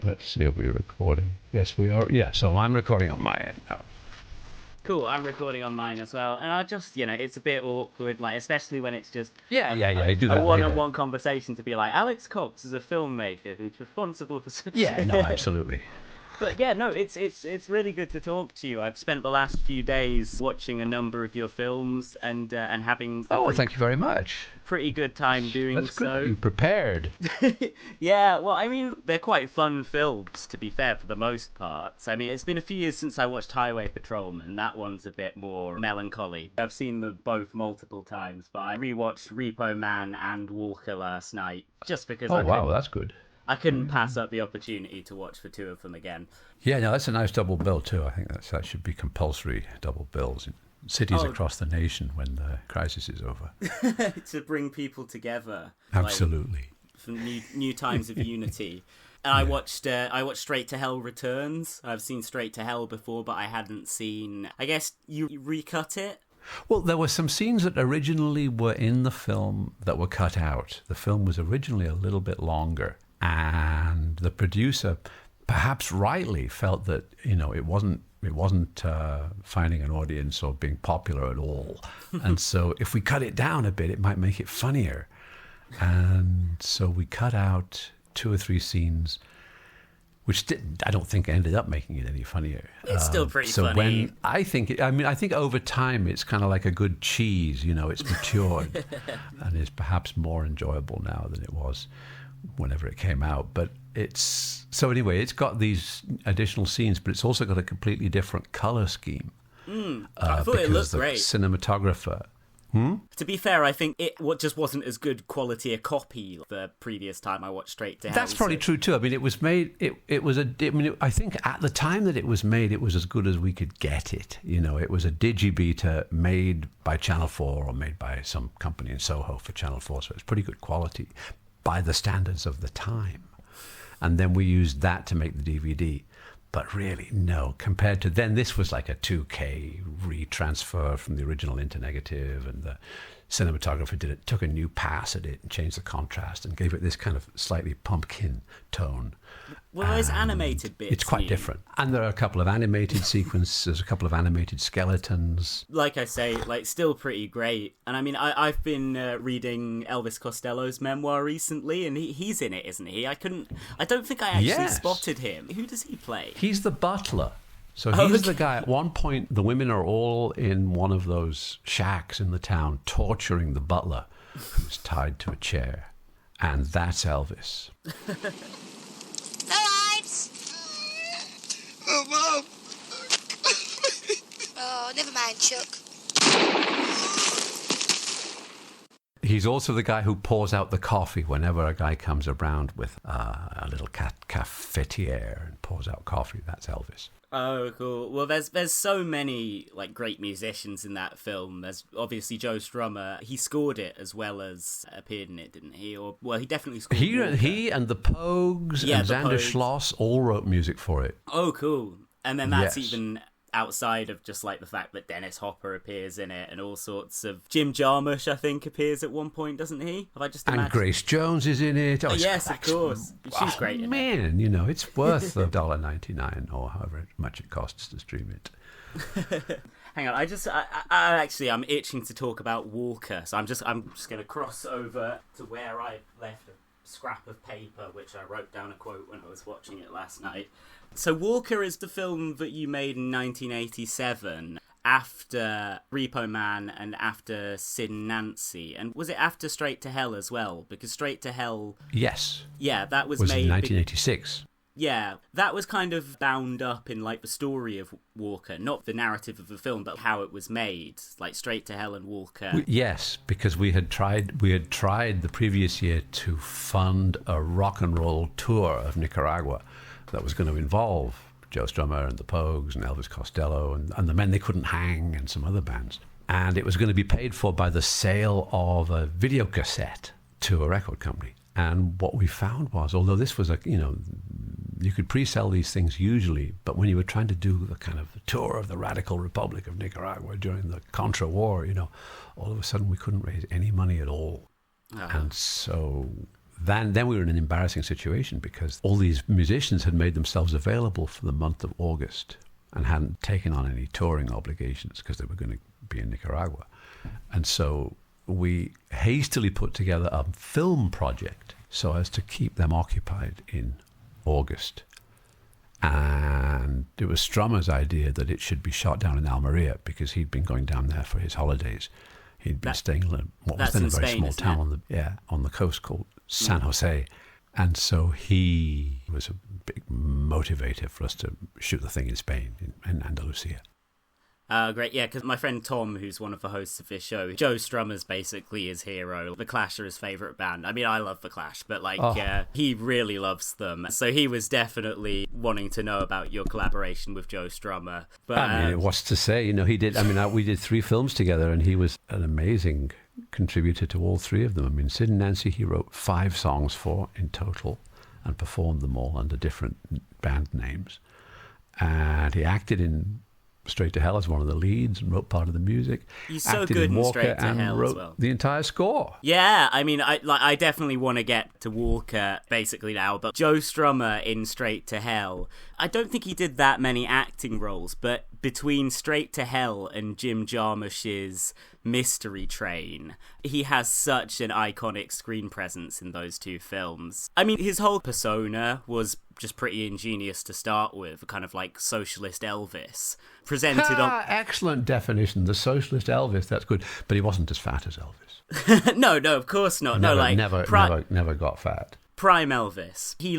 Let's see if we're recording. Yes, we are. Yeah, so I'm recording on my end now. Cool, I'm recording on mine as well, and I just, it's a bit awkward, like, especially when it's just Yeah, I do a that one-on-one conversation to be like, Alex Cox is a filmmaker who's responsible for... Yeah, no, absolutely. But yeah, no, it's really good to talk to you. I've spent the last few days watching a number of your films and having Oh, thank you very much. pretty good time doing That's good so. that you prepared. Yeah, well, I mean, they're quite fun films, to be fair, for the most part. I mean, it's been a few years since I watched Highway Patrolman. That one's a bit more melancholy. I've seen them both multiple times, but I rewatched Repo Man and Walker last night, just because Oh, wow, that's good. I couldn't pass up the opportunity to watch the two of them again. Yeah, no, that's a nice double bill, too. I think that should be compulsory double bills in cities across the nation when the crisis is over. To bring people together. Absolutely. Like, for new times of unity. And I watched Straight to Hell Returns. I've seen Straight to Hell before, but I hadn't seen... I guess you recut it? Well, there were some scenes that originally were in the film that were cut out. The film was originally a little bit longer, and the producer, perhaps rightly, felt that it wasn't finding an audience or being popular at all. And so if we cut it down a bit, it might make it funnier. And so we cut out 2 or 3 scenes, which I don't think ended up making it any funnier. It's still pretty so funny. I think over time it's kind of like a good cheese, it's matured and is perhaps more enjoyable now than it was whenever it came out. But it's got these additional scenes, but it's also got a completely different color scheme. I thought it looked great. Cinematographer. To be fair, I think it just wasn't as good quality a copy the previous time I watched Straight to Hell. That's probably true too. I mean, it was made. I think at the time that it was made, it was as good as we could get it. It was a digibeta made by Channel 4 or made by some company in Soho for Channel 4, so it was pretty good quality by the standards of the time. And then we used that to make the DVD. But really, no, compared to then, this was like a 2K retransfer from the original into negative, and the cinematographer took a new pass at it and changed the contrast and gave it this kind of slightly pumpkin tone. Well, those animated bits. It's quite different. And there are a couple of animated sequences, a couple of animated skeletons. Like I say, still pretty great. And I mean, I've been reading Elvis Costello's memoir recently, and he's in it, isn't he? I don't think I actually spotted him. Who does he play? He's the butler. So he's the guy. At one point, the women are all in one of those shacks in the town torturing the butler, who's tied to a chair. And that's Elvis. Oh, Mom! Oh, never mind, Chuck. He's also the guy who pours out the coffee whenever a guy comes around with a little cafetiere and pours out coffee. That's Elvis. Oh, cool. Well, there's so many great musicians in that film. There's obviously Joe Strummer. He scored it as well as appeared in it, didn't he? He definitely scored it. He and the Pogues and Xander Schloss all wrote music for it. Oh, cool. And then that's even outside of just the fact that Dennis Hopper appears in it and all sorts of... Jim Jarmusch, I think, appears at one point, doesn't he? Have I just imagined? And Grace Jones is in it. Oh, yes, of course. She's great in it. It's worth $1.99 or however much it costs to stream it. Hang on, I'm itching to talk about Walker, so I'm just going to cross over to where I left a scrap of paper, which I wrote down a quote when I was watching it last night. So Walker is the film that you made in 1987 after Repo Man and after Sid Nancy. And was it after Straight to Hell as well? Because Straight to Hell... Yes. Yeah, that was made... in 1986. Yeah, that was kind of bound up in the story of Walker, not the narrative of the film, but how it was made, Straight to Hell and Walker. Yes, because we had tried the previous year to fund a rock and roll tour of Nicaragua that was going to involve Joe Strummer and the Pogues and Elvis Costello and the Men They Couldn't Hang and some other bands. And it was going to be paid for by the sale of a video cassette to a record company. And what we found was, although this was you could pre-sell these things usually, but when you were trying to do the kind of tour of the Radical Republic of Nicaragua during the Contra War, all of a sudden we couldn't raise any money at all. And so then we were in an embarrassing situation because all these musicians had made themselves available for the month of August and hadn't taken on any touring obligations because they were going to be in Nicaragua. And so we hastily put together a film project so as to keep them occupied in August. And it was Strummer's idea that it should be shot down in Almeria because he'd been going down there for his holidays. He'd been staying in what was then a very small town on the coast called San Jose. And so he was a big motivator for us to shoot the thing in Spain, in Andalusia. Great, yeah, because my friend Tom, who's one of the hosts of this show, Joe Strummer's basically his hero. The Clash are his favourite band. I mean, I love The Clash, but he really loves them. So he was definitely wanting to know about your collaboration with Joe Strummer. But I mean, what's to say? You know, he did. I mean, we did 3 films together, and he was an amazing contributor to all 3 of them. I mean, Sid Nancy, he wrote 5 songs for in total, and performed them all under different band names. And he acted in Straight to Hell as one of the leads and wrote part of the music. He's so good in Straight to Hell as well. The entire score. Yeah, I mean, I definitely want to get to Walker basically now, but Joe Strummer in Straight to Hell, I don't think he did that many acting roles, but between Straight to Hell and Jim Jarmusch's Mystery Train, he has such an iconic screen presence in those 2 films. I mean, his whole persona was just pretty ingenious to start with, kind of like socialist Elvis. Presented on... Excellent definition, the socialist Elvis, that's good. But he wasn't as fat as Elvis. No, of course not. Never got fat. Prime Elvis. He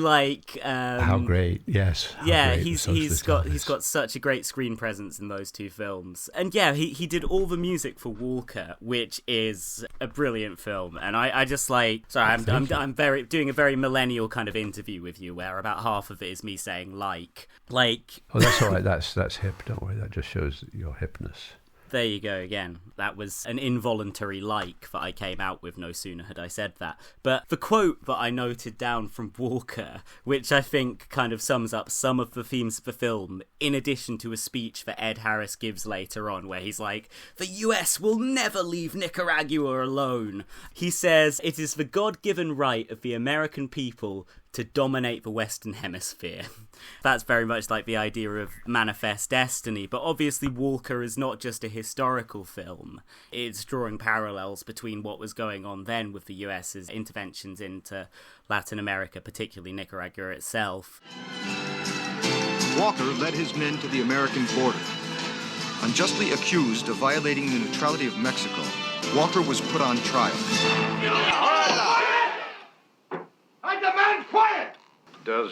how great, yes. He's got such a great screen presence in those 2 films. And yeah, he did all the music for Walker, which is a brilliant film. And I just I'm doing a very millennial kind of interview with you where about half of it is me saying like. Oh, that's all right. That's hip. Don't worry. That just shows your hipness. There you go again. That was an involuntary like that I came out with no sooner had I said that. But the quote that I noted down from Walker, which I think kind of sums up some of the themes of the film, in addition to a speech that Ed Harris gives later on, where he's like, "The US will never leave Nicaragua alone." He says, "It is the God-given right of the American people to dominate the Western Hemisphere." That's very much like the idea of manifest destiny, but obviously Walker is not just a historical film. It's drawing parallels between what was going on then with the US's interventions into Latin America, particularly Nicaragua itself. Walker led his men to the American border. Unjustly accused of violating the neutrality of Mexico, Walker was put on trial. I demand quiet! Does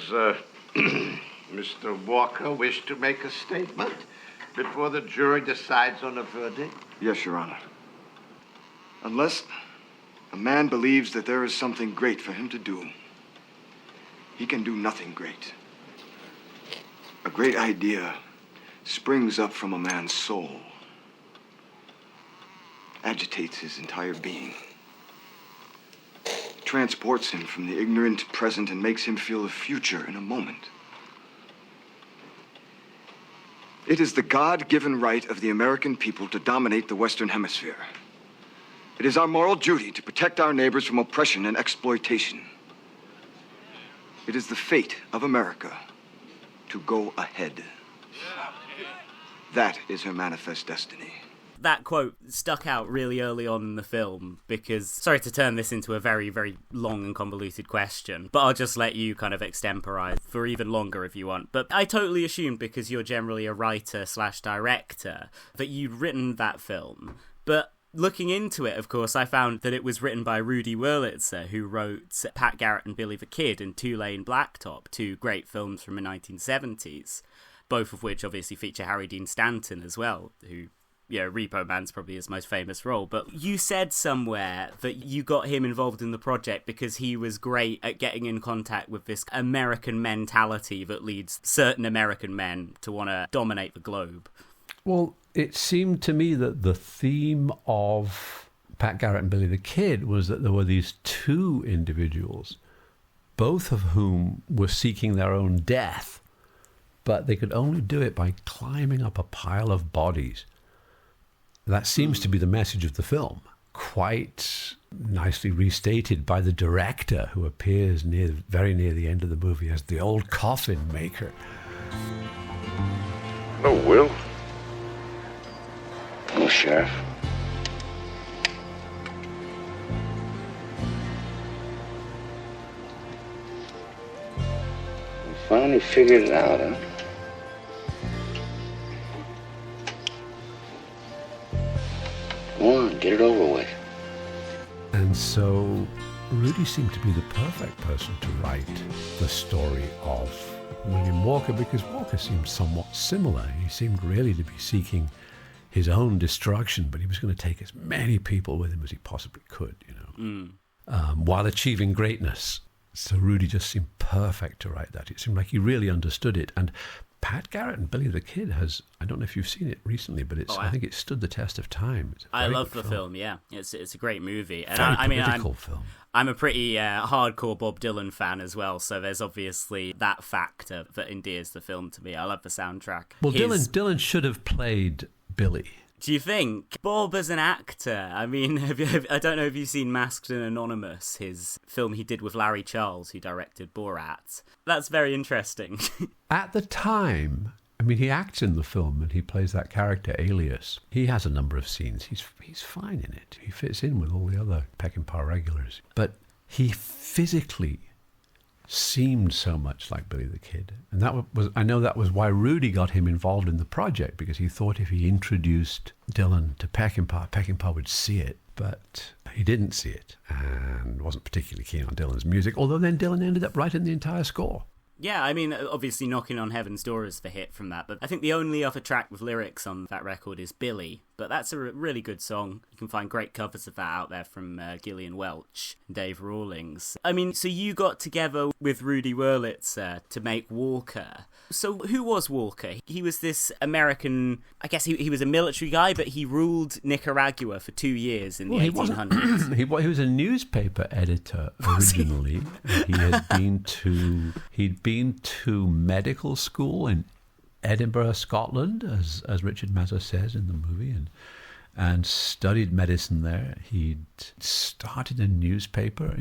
Mr. Walker wish to make a statement before the jury decides on a verdict? Yes, Your Honor. Unless a man believes that there is something great for him to do, he can do nothing great. A great idea springs up from a man's soul, agitates his entire being, transports him from the ignorant present and makes him feel the future in a moment. It is the God-given right of the American people to dominate the Western Hemisphere. It is our moral duty to protect our neighbors from oppression and exploitation. It is the fate of America to go ahead. That is her manifest destiny. That quote stuck out really early on in the film because, sorry to turn this into a very, very long and convoluted question, but I'll just let you kind of extemporize for even longer if you want. But I totally assumed, because you're generally a writer/director, that you'd written that film. But looking into it, of course, I found that it was written by Rudy Wurlitzer, who wrote Pat Garrett and Billy the Kid and Two Lane Blacktop, 2 great films from the 1970s, both of which obviously feature Harry Dean Stanton as well, who... yeah, Repo Man's probably his most famous role. But you said somewhere that you got him involved in the project because he was great at getting in contact with this American mentality that leads certain American men to want to dominate the globe. Well, it seemed to me that the theme of Pat Garrett and Billy the Kid was that there were these 2 individuals, both of whom were seeking their own death, but they could only do it by climbing up a pile of bodies. That seems to be the message of the film, quite nicely restated by the director, who appears very near the end of the movie as the old coffin maker. Hello, Will. Hello, Sheriff. We finally figured it out, huh? Come on, get it over with. And so Rudy seemed to be the perfect person to write the story of William Walker, because Walker seemed somewhat similar. He seemed really to be seeking his own destruction, but he was going to take as many people with him as he possibly could, while achieving greatness. So Rudy just seemed perfect to write that. It seemed like he really understood it. And Pat Garrett and Billy the Kid I don't know if you've seen it recently, but I think it stood the test of time. I love the film, yeah. It's a great movie. And Very political film. I'm a pretty hardcore Bob Dylan fan as well, so there's obviously that factor that endears the film to me. I love the soundtrack. Well, Dylan should have played Billy. Do you think Bob as an actor? I mean, I don't know if you've seen Masked and Anonymous, his film he did with Larry Charles, who directed Borat. That's very interesting. At the time, I mean, he acts in the film and he plays that character, Alias. He has a number of scenes. He's fine in it. He fits in with all the other Peckinpah regulars. But he physically seemed so much like Billy the Kid. And I know that was why Rudy got him involved in the project, because he thought if he introduced Dylan to Peckinpah would see it. But he didn't see it and wasn't particularly keen on Dylan's music, although then Dylan ended up writing the entire score. Yeah, I mean, obviously Knocking on Heaven's Door is the hit from that, but I think the only other track with lyrics on that record is Billy, but that's a really good song. You can find great covers of that out there from Gillian Welch and Dave Rawlings. I mean, so you got together with Rudy Wurlitzer to make Walker. So who was Walker? He was this American, I guess he was a military guy, but he ruled Nicaragua for 2 years in the 1800s. He was a newspaper editor originally. He'd been to medical school in Edinburgh, Scotland, as Richard Mazur says in the movie, and studied medicine there. He'd started a newspaper,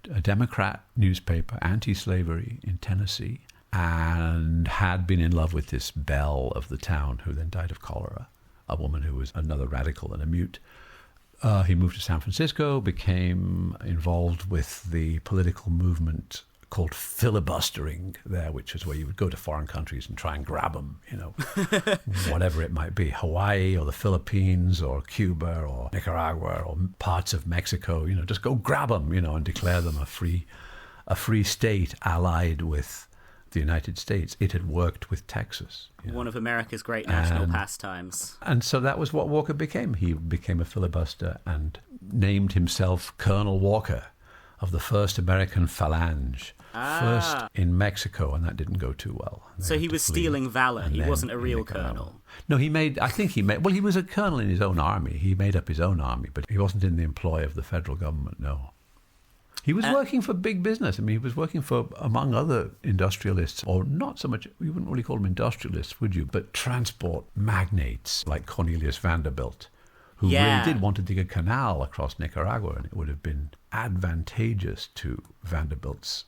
a Democrat newspaper, anti-slavery in Tennessee, and had been in love with this belle of the town who then died of cholera, a woman who was another radical and a mute. He moved to San Francisco, became involved with the political movement called filibustering there, which is where you would go to foreign countries and try and grab them, whatever it might be, Hawaii or the Philippines or Cuba or Nicaragua or parts of Mexico, just go grab them, and declare them a free state allied with the United States. It had worked with Texas. One of America's great national pastimes. And so that was what Walker became. He became a filibuster and named himself Colonel Walker of the 1st American Phalange. First in Mexico, and that didn't go too well. So he was stealing valor. He wasn't a real colonel. No, he was a colonel in his own army. He made up his own army, but he wasn't in the employ of the federal government, no. He was working for big business. I mean, he was working for, among other industrialists, or not so much, you wouldn't really call them industrialists, would you? But transport magnates like Cornelius Vanderbilt, who really did want to dig a canal across Nicaragua, and it would have been advantageous to Vanderbilt's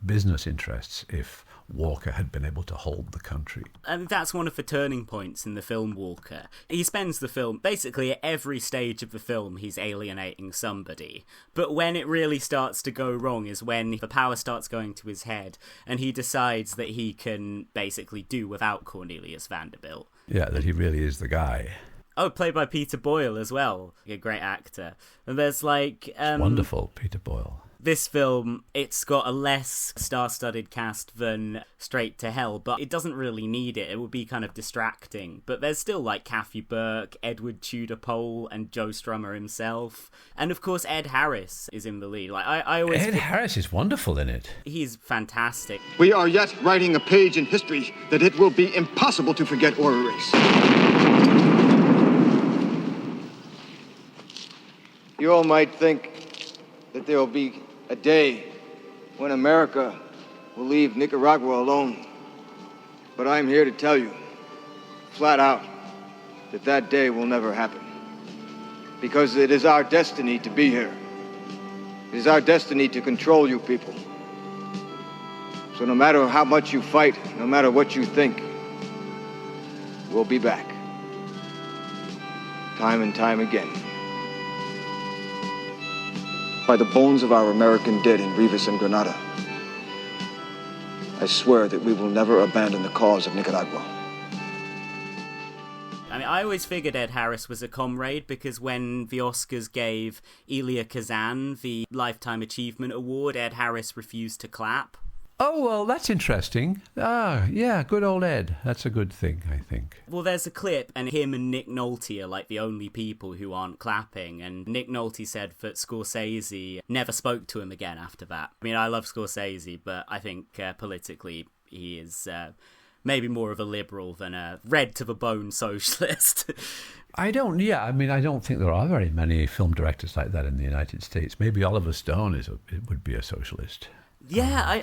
business interests if Walker had been able to hold the country. And that's one of the turning points in the film Walker. He spends the film, basically at every stage of the film, he's alienating somebody. But when it really starts to go wrong is when the power starts going to his head and he decides that he can basically do without Cornelius Vanderbilt. Yeah, that he really is the guy. Oh, played by Peter Boyle as well. A great actor. And there's wonderful, Peter Boyle. This film, it's got a less star-studded cast than Straight to Hell, but it doesn't really need it. It would be kind of distracting. But there's still Kathy Burke, Edward Tudor Pole, and Joe Strummer himself. And of course, Ed Harris is in the lead. Ed Harris is wonderful in it. He's fantastic. We are yet writing a page in history that it will be impossible to forget or erase. You all might think that there will be a day when America will leave Nicaragua alone. But I'm here to tell you, flat out, that day will never happen. because it is our destiny to be here. It is our destiny to control you people. So no matter how much you fight, no matter what you think, we'll be back. Time and time again. By the bones of our American dead in Rivas and Granada, I swear that we will never abandon the cause of Nicaragua. I mean, I always figured Ed Harris was a comrade because when the Oscars gave Elia Kazan the Lifetime Achievement Award, Ed Harris refused to clap. Oh, well, that's interesting. Ah, yeah, good old Ed. That's a good thing, I think. Well, there's a clip, and him and Nick Nolte are like the only people who aren't clapping, and Nick Nolte said that Scorsese never spoke to him again after that. I mean, I love Scorsese, but I think politically he is maybe more of a liberal than a red-to-the-bone socialist. I don't think there are very many film directors like that in the United States. Maybe Oliver Stone would be a socialist. Yeah,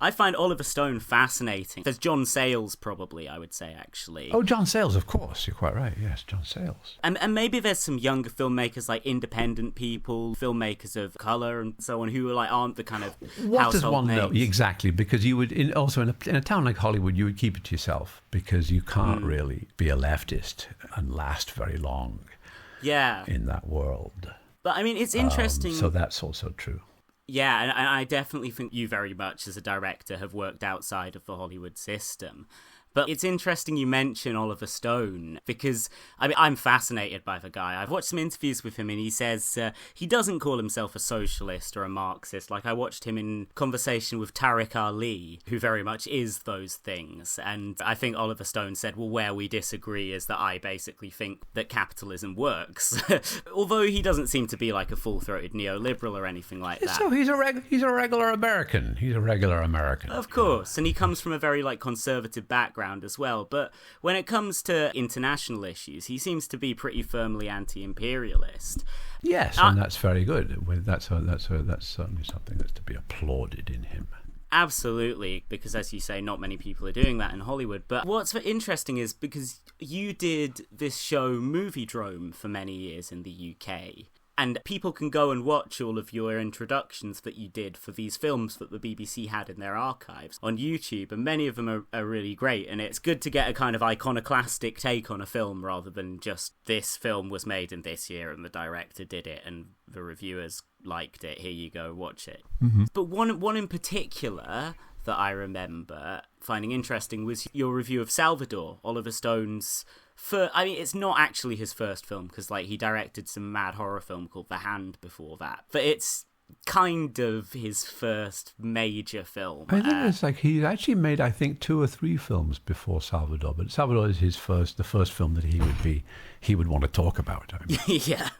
I find Oliver Stone fascinating. There's John Sayles, probably, I would say, actually. Oh, John Sayles, of course. You're quite right. Yes, John Sayles. And maybe there's some younger filmmakers, like independent people, filmmakers of colour and so on, who aren't the kind of what does one names. know? Exactly, because you would, in a town like Hollywood, you would keep it to yourself, because you can't really be a leftist and last very long in that world. But, I mean, it's interesting. So that's also true. Yeah, and I definitely think you very much, as a director, have worked outside of the Hollywood system. But it's interesting you mention Oliver Stone, because I'm fascinated by the guy. I've watched some interviews with him, and he says he doesn't call himself a socialist or a Marxist. Like, I watched him in conversation with Tariq Ali, who very much is those things. And I think Oliver Stone said, well, where we disagree is that I basically think that capitalism works. Although he doesn't seem to be like a full-throated neoliberal or anything like that. So he's a regular American. He's a regular American. Of course, and he comes from a very conservative background as well, but when it comes to international issues, he seems to be pretty firmly anti-imperialist. Yes, and that's very good. That's certainly something that's to be applauded in him. Absolutely, because as you say, not many people are doing that in Hollywood. But what's interesting is because you did this show Moviedrome for many years in the UK. And people can go and watch all of your introductions that you did for these films that the BBC had in their archives on YouTube, and many of them are really great, and it's good to get a kind of iconoclastic take on a film rather than just this film was made in this year and the director did it and the reviewers liked it, here you go, watch it. Mm-hmm. But one in particular that I remember finding interesting was your review of Salvador, Oliver Stone's it's not actually his first film, because he directed some mad horror film called The Hand before that, but it's kind of his first major film. I think it's he actually made, I think, 2 or 3 films before Salvador, but Salvador is the first film that he would want to talk about. I mean. Yeah,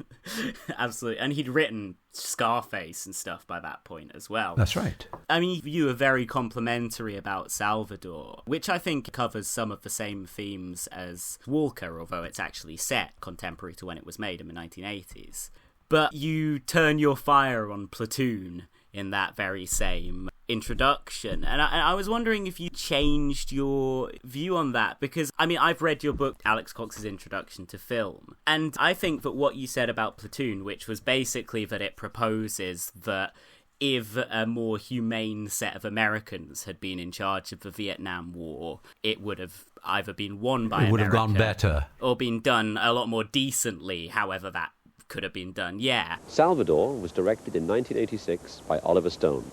absolutely. And he'd written Scarface and stuff by that point as well. That's right. I mean, you were very complimentary about Salvador, which I think covers some of the same themes as Walker, although it's actually set contemporary to when it was made in the 1980s. But you turn your fire on Platoon in that very same introduction. And I was wondering if you changed your view on that, because, I've read your book, Alex Cox's Introduction to Film, and I think that what you said about Platoon, which was basically that it proposes that if a more humane set of Americans had been in charge of the Vietnam War, it would have either been won by America. It would have gone better. Or been done a lot more decently, however that could have been done, yeah. Salvador was directed in 1986 by Oliver Stone.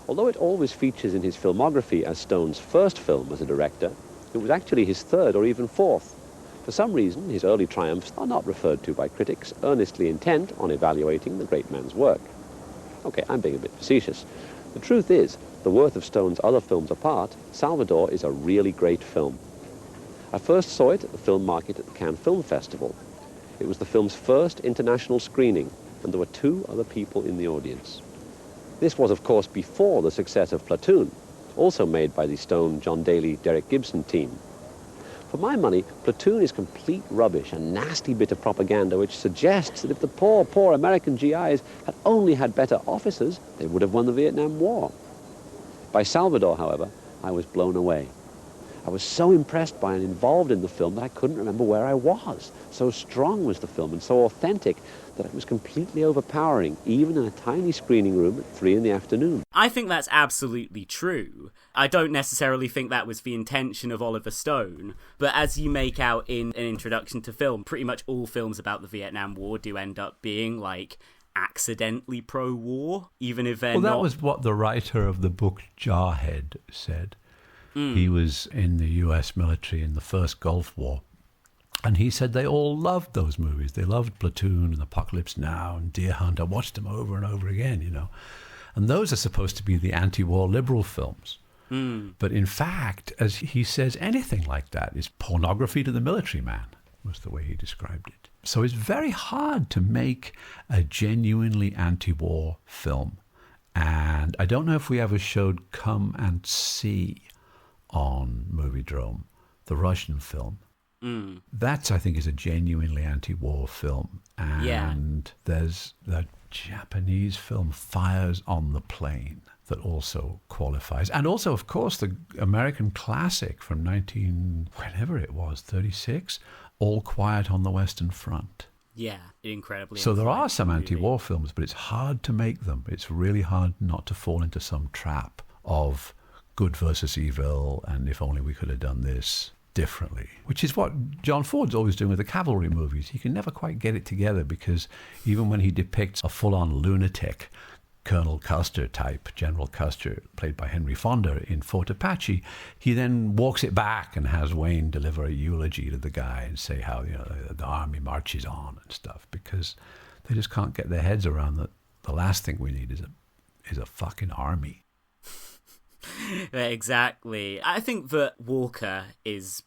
Although it always features in his filmography as Stone's first film as a director, it was actually his third or even fourth. For some reason, his early triumphs are not referred to by critics earnestly intent on evaluating the great man's work. Okay, I'm being a bit facetious. The truth is, the worth of Stone's other films apart, Salvador is a really great film. I first saw it at the film market at the Cannes Film Festival. It was the film's first international screening, and there were 2 other people in the audience. This was, of course, before the success of Platoon, also made by the Stone, John Daly, Derek Gibson team. For my money, Platoon is complete rubbish, a nasty bit of propaganda which suggests that if the poor American GIs had only had better officers, they would have won the Vietnam War. By Salvador, however, I was blown away. I was so impressed by and involved in the film that I couldn't remember where I was. So strong was the film and so authentic that it was completely overpowering, even in a tiny screening room at 3 p.m. I think that's absolutely true. I don't necessarily think that was the intention of Oliver Stone, but as you make out in an introduction to film, pretty much all films about the Vietnam War do end up being, like, accidentally pro-war, even if they're not... Well, that was what the writer of the book Jarhead said. He was in the US military in the first Gulf War. And he said they all loved those movies. They loved Platoon and Apocalypse Now and Deer Hunter. Watched them over and over again, you know. And those are supposed to be the anti-war liberal films. But in fact, as he says, anything like that is pornography to the military man, was the way he described it. So it's very hard to make a genuinely anti-war film. And I don't know if we ever showed Come and See on Moviedrome, the Russian film. That, I think, is a genuinely anti-war film. And there's the Japanese film Fires on the Plain that also qualifies. And also, of course, the American classic from 36, All Quiet on the Western Front. Yeah, incredibly. So there are some anti-war films, but it's hard to make them. It's really hard not to fall into some trap of good versus evil, and if only we could have done this differently, which is what John Ford's always doing with the cavalry movies. He can never quite get it together, because even when he depicts a full-on lunatic Colonel Custer type, General Custer, played by Henry Fonda in Fort Apache, he then walks it back and has Wayne deliver a eulogy to the guy and say how, you know, the army marches on and stuff, because they just can't get their heads around that the last thing we need is a fucking army. Exactly. I think that Walker is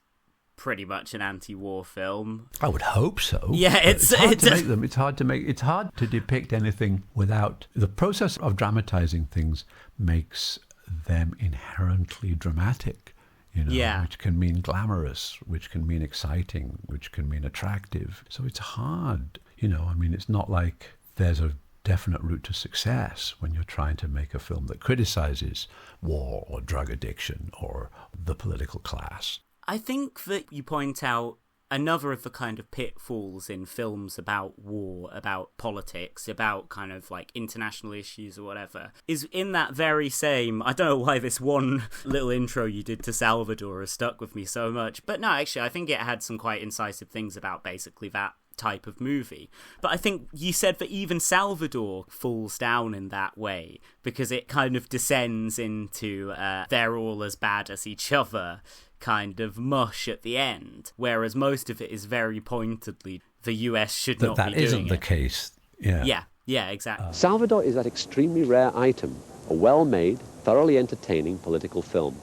pretty much an anti-war film. I would hope so. Yeah, it's hard to make them. It's hard to depict anything without the process of dramatizing things makes them inherently dramatic. You know, which can mean glamorous, which can mean exciting, which can mean attractive. So it's hard. You know, I mean, it's not like there's a definite route to success when you're trying to make a film that criticizes war or drug addiction or the political class. I think that you point out another of the kind of pitfalls in films about war, about politics, about kind of like international issues or whatever, is in that very same... I don't know why this one little intro you did to Salvador has stuck with me so much, but no, actually, I think it had some quite incisive things about basically that type of movie. But I think you said that even Salvador falls down in that way, because it kind of descends into they're all as bad as each other kind of mush at the end, whereas most of it is very pointedly the US should not be doing it. That isn't the case. Yeah, exactly. Salvador is that extremely rare item, a well-made, thoroughly entertaining political film.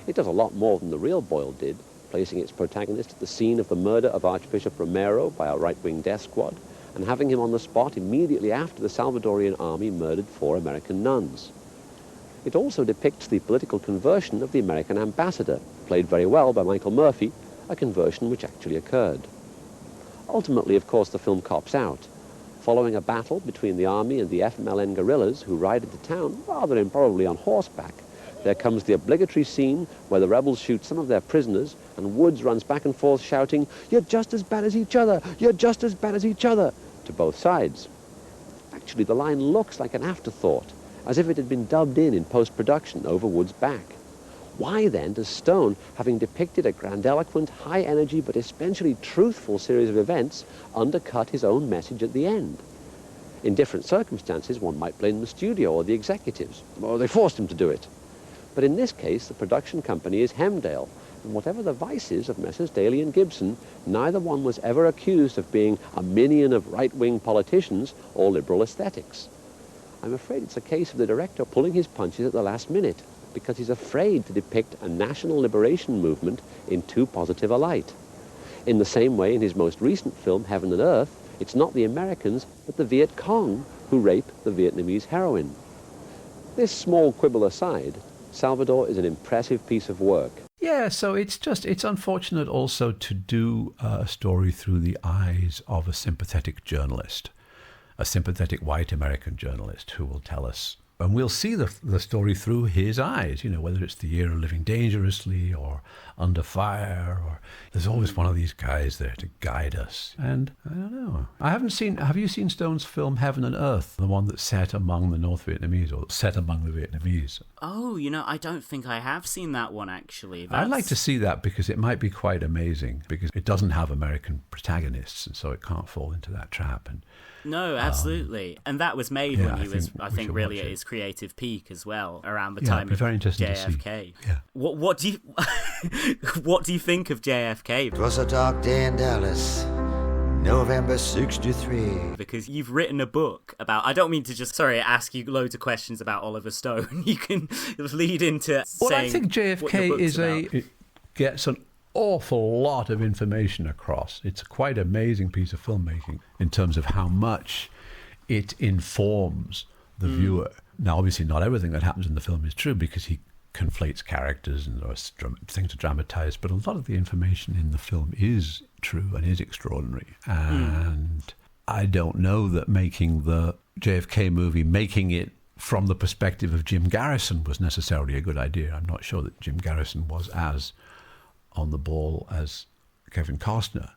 It does a lot more than The Real Boyle did, placing its protagonist at the scene of the murder of Archbishop Romero by a right-wing death squad, and having him on the spot immediately after the Salvadorian army murdered 4 American nuns. It also depicts the political conversion of the American ambassador, played very well by Michael Murphy, a conversion which actually occurred. Ultimately, of course, the film cops out. Following a battle between the army and the FMLN guerrillas who ride into town, rather improbably on horseback, there comes the obligatory scene where the rebels shoot some of their prisoners, and Woods runs back and forth shouting, "You're just as bad as each other! You're just as bad as each other!" to both sides. Actually, the line looks like an afterthought, as if it had been dubbed in post-production over Wood's back. Why then does Stone, having depicted a grandiloquent, high-energy but essentially truthful series of events, undercut his own message at the end? In different circumstances, one might blame the studio or the executives, or they forced him to do it. But in this case, the production company is Hemdale, and whatever the vices of Messrs. Daly and Gibson, neither one was ever accused of being a minion of right-wing politicians or liberal aesthetics. I'm afraid it's a case of the director pulling his punches at the last minute, because he's afraid to depict a national liberation movement in too positive a light. In the same way, in his most recent film, Heaven and Earth, it's not the Americans, but the Viet Cong who rape the Vietnamese heroine. This small quibble aside, Salvador is an impressive piece of work. Yeah, so it's unfortunate also to do a story through the eyes of a sympathetic journalist, a sympathetic white American journalist who will tell us And we'll see the story through his eyes, whether it's the year of living dangerously or under fire, or there's always one of these guys there to guide us. And I don't know. Have you seen Stone's film Heaven and Earth, the one that's set among the North Vietnamese or set among the Vietnamese? Oh, I don't think I have seen that one, actually. I'd like to see that because it might be quite amazing, because it doesn't have American protagonists, and so it can't fall into that trap. And no, absolutely. And that was made when he was, I think, really at his creative peak as well, around the time of very interesting JFK. To see. Yeah. What do you think of JFK? It was a dark day in Dallas, November 63. Because you've written a book about, I don't mean to just, ask you loads of questions about Oliver Stone. You can lead into saying I think JFK it gets an awful lot of information across. It's a quite amazing piece of filmmaking in terms of how much it informs the viewer. Now, obviously, not everything that happens in the film is true, because he conflates characters and things are dramatized, but a lot of the information in the film is true and is extraordinary. And I don't know that making the JFK movie, making it from the perspective of Jim Garrison, was necessarily a good idea. I'm not sure that Jim Garrison was as on the ball as Kevin Costner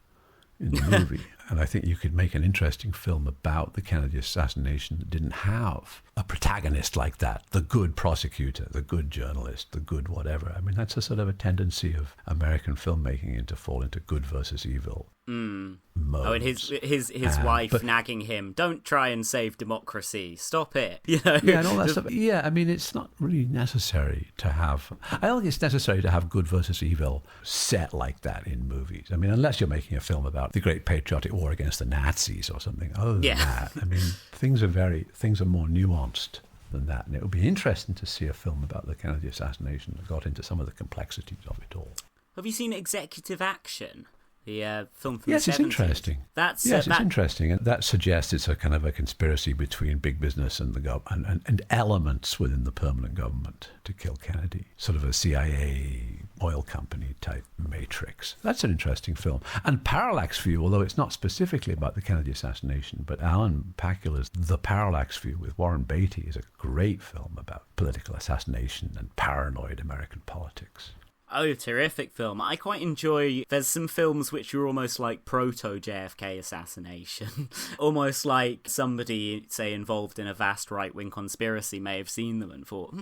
in the movie. And I think you could make an interesting film about the Kennedy assassination that didn't have a protagonist like that, the good prosecutor, the good journalist, the good whatever. I mean, that's a sort of a tendency of American filmmaking to fall into good versus evil modes. Oh, and his wife nagging him, don't try and save democracy, stop it. Yeah, and all that stuff. Yeah, I mean, it's not really necessary to have, I don't think it's necessary to have good versus evil set like that in movies. I mean, unless you're making a film about the Great Patriotic War against the Nazis or something. Other than that, I mean, things are more nuanced than that. And it would be interesting to see a film about the Kennedy assassination that got into some of the complexities of it all. Have you seen Executive Action? The film from yes, the 70s. It's interesting. It's interesting, and that suggests it's a kind of a conspiracy between big business and the government, and elements within the permanent government to kill Kennedy. Sort of a CIA oil company type matrix. That's an interesting film. And Parallax View, although it's not specifically about the Kennedy assassination, but Alan Pakula's The Parallax View with Warren Beatty is a great film about political assassination and paranoid American politics. Oh, terrific film. I quite enjoy, there's some films which are almost like proto-JFK assassination. Almost like somebody, say, involved in a vast right-wing conspiracy may have seen them and thought,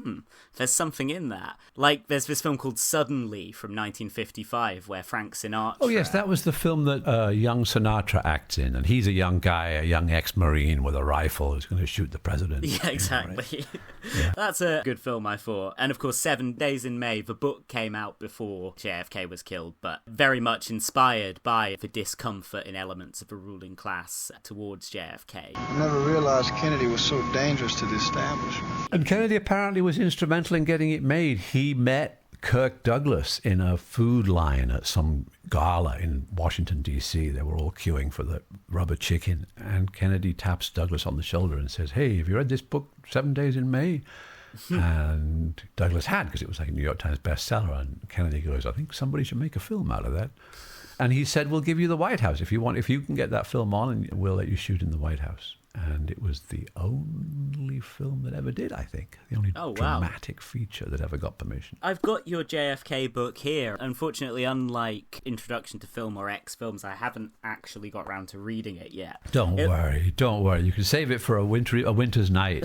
there's something in that. Like, there's this film called Suddenly from 1955 where Frank Sinatra... Oh, yes, that was the film that young Sinatra acts in. And he's a young guy, a young ex-Marine with a rifle who's going to shoot the president. Yeah, exactly. Right? Yeah. That's a good film, I thought. And, of course, 7 Days in May, the book came out before JFK was killed, but very much inspired by the discomfort in elements of the ruling class towards JFK. I never realized Kennedy was so dangerous to the establishment. And Kennedy apparently was instrumental in getting it made. He met Kirk Douglas in a food line at some gala in Washington, D.C. They were all queuing for the rubber chicken, and Kennedy taps Douglas on the shoulder and says, "Hey, have you read this book, 7 Days in May?" And Douglas had, because it was like a New York Times bestseller. And Kennedy goes, "I think somebody should make a film out of that." And he said, "We'll give you the White House if you want. If you can get that film on, and we'll let you shoot in the White House." And it was the only film that ever did, I think. The only dramatic feature that ever got permission. I've got your JFK book here. Unfortunately, unlike Introduction to Film or X films, I haven't actually got round to reading it yet. Don't worry. You can save it for a winter's night.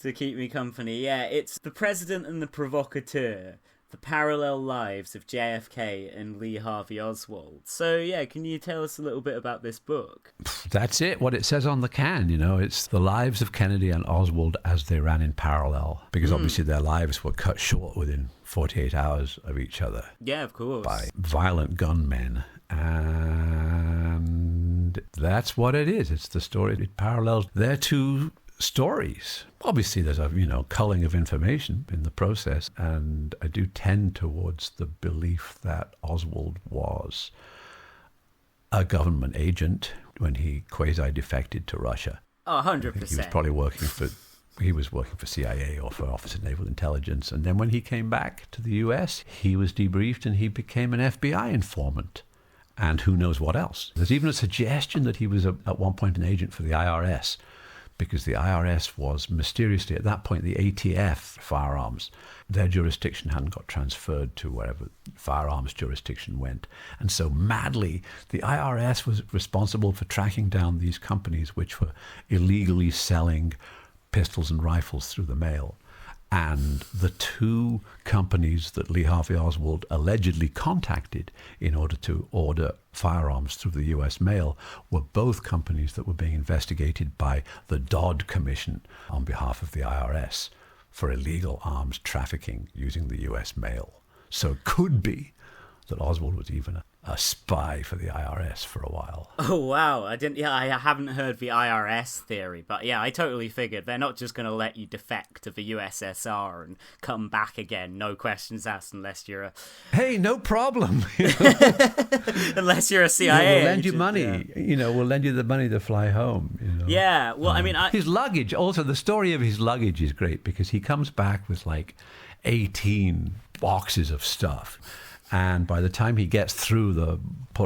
To keep me company. Yeah, it's The President and the Provocateur. The Parallel Lives of JFK and Lee Harvey Oswald. So, yeah, can you tell us a little bit about this book? That's it, what it says on the can, It's the lives of Kennedy and Oswald as they ran in parallel. Because obviously their lives were cut short within 48 hours of each other. Yeah, of course. By violent gunmen. And that's what it is. It's the story. It parallels their two stories. Obviously, there's a culling of information in the process, and I do tend towards the belief that Oswald was a government agent when he quasi-defected to Russia. Oh, 100%. I think he was probably working for CIA or for Office of Naval Intelligence, and then when he came back to the US, he was debriefed and he became an FBI informant. And who knows what else. There's even a suggestion that he was at one point an agent for the IRS. because the IRS was mysteriously, at that point, the ATF firearms, their jurisdiction hadn't got transferred to wherever firearms jurisdiction went. And so madly, the IRS was responsible for tracking down these companies which were illegally selling pistols and rifles through the mail. And the two companies that Lee Harvey Oswald allegedly contacted in order to order firearms through the U.S. mail were both companies that were being investigated by the Dodd Commission on behalf of the IRS for illegal arms trafficking using the U.S. mail. So it could be that Oswald was even a spy for the IRS for a while. Oh wow, I haven't heard the IRS theory, but yeah, I totally figured they're not just going to let you defect to the USSR and come back again, no questions asked, unless you're a... Hey, no problem. Unless you're a CIA we'll lend you agent, money. yeah. We'll lend you the money to fly home. Yeah, well, his luggage, also the story of his luggage is great because he comes back with like 18 boxes of stuff. And by the time he gets through the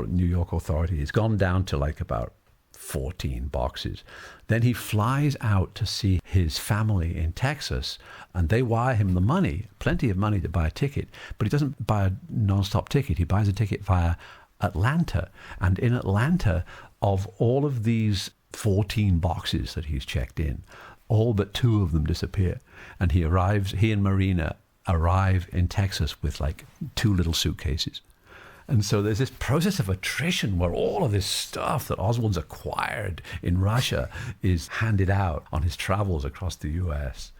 New York authority, it's gone down to like about 14 boxes. Then he flies out to see his family in Texas, and they wire him the money, plenty of money to buy a ticket. But he doesn't buy a non-stop ticket. He buys a ticket via Atlanta. And in Atlanta, of all of these 14 boxes that he's checked in, all but 2 of them disappear. And he and Marina arrive in Texas with like 2 little suitcases. And so there's this process of attrition where all of this stuff that Oswald's acquired in Russia is handed out on his travels across the US.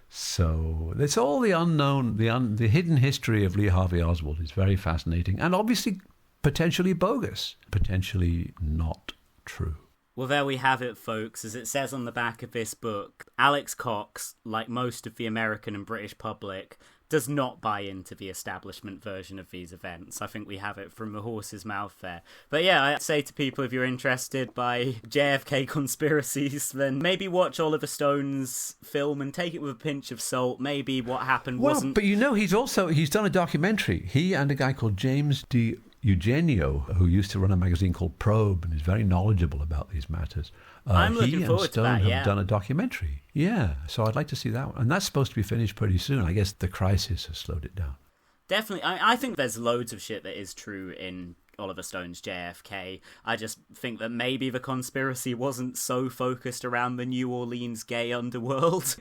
So it's all the unknown, the hidden history of Lee Harvey Oswald is very fascinating and obviously potentially bogus, potentially not true. Well, there we have it, folks. As it says on the back of this book, Alex Cox, like most of the American and British public, does not buy into the establishment version of these events. I think we have it from the horse's mouth there. But yeah, I'd say to people, if you're interested by JFK conspiracies, then maybe watch Oliver Stone's film and take it with a pinch of salt. Maybe what happened wasn't... But he's done a documentary. He and a guy called James D. Eugenio, who used to run a magazine called Probe and is very knowledgeable about these matters. I'm looking forward to that, He and Stone have done a documentary. Yeah, so I'd like to see that one. And that's supposed to be finished pretty soon. I guess the crisis has slowed it down. Definitely. I think there's loads of shit that is true in Oliver Stone's JFK. I just think that maybe the conspiracy wasn't so focused around the New Orleans gay underworld.